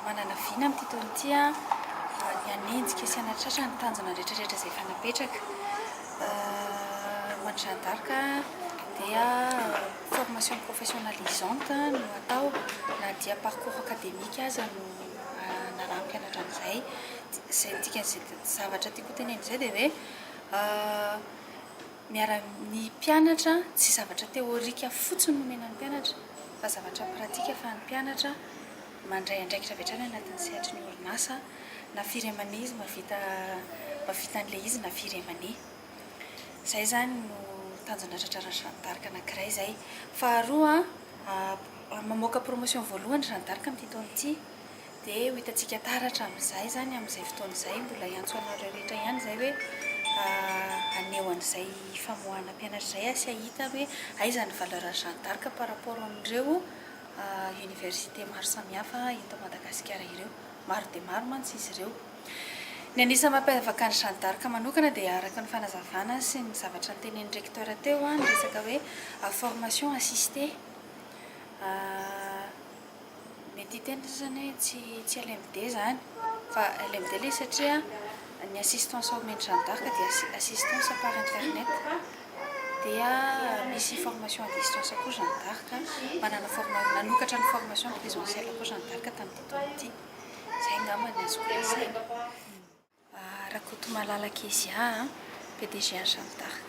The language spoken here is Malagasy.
Manana vina amin'ity taona ity a ny anenjika sy anatratra ny tanjona rehetrarehetra izay fanapetraka. Moine Jeanne d'Arc dia formation professionnalisante no atao na dia parcours académique aza no naraha-mpianatra an'izay. Izay dikan'izay zavatra tiako tenena izay dia hoe ny mpianatra tsy zavatra teorika fotsiny no omenan'ny mpianatra fa zavatra pratika fa ny mpianatra mandray andraikitra avy hatrany anatin'ny sehatry ny orinasa na firemana izy mahavita an'ilay izy na firemana. Izay zany no tanjona tratrarany Jeanne d'Arc anankiray izay. Faharoa mamoaka promotion voalohany Jeanne d'Arc amin'ity taona ity dia ho hitantsika taratra amin'izay zany amin'izay fotoana izay mbola iantso anareo rehetra ihany izay hoe aneo an'izay famoahana mpianatra izay sy ahita hoe aiza ny valeuran'ny Jeanne d'Arc par rapport amin'ireo université maro samihafa eto Madagasikara ireo. Maro dia maro mantsy izy ireo. Ny anisany mampiavaka ny Jeanne d'Arc manokana dia araka ny fanazavana sy ny zavatra nytenenin'ny recteur teo ny resaka hoe formation assistée. Mety hiteny zany hoe tsy LMD zany fa LMD ilay satria ny assistance au maître Jeanne d'Arc dia assistance par internet. Dia misy formation à distance koa Jeanne d'Arc nanokatra ny formation présentielle koa Jeanne d'Arc tamin'ity taona ity. Izay angamba ny azoko lazaina. Rakoto Malalaka Kezia, PDG Jeanne d'Arc.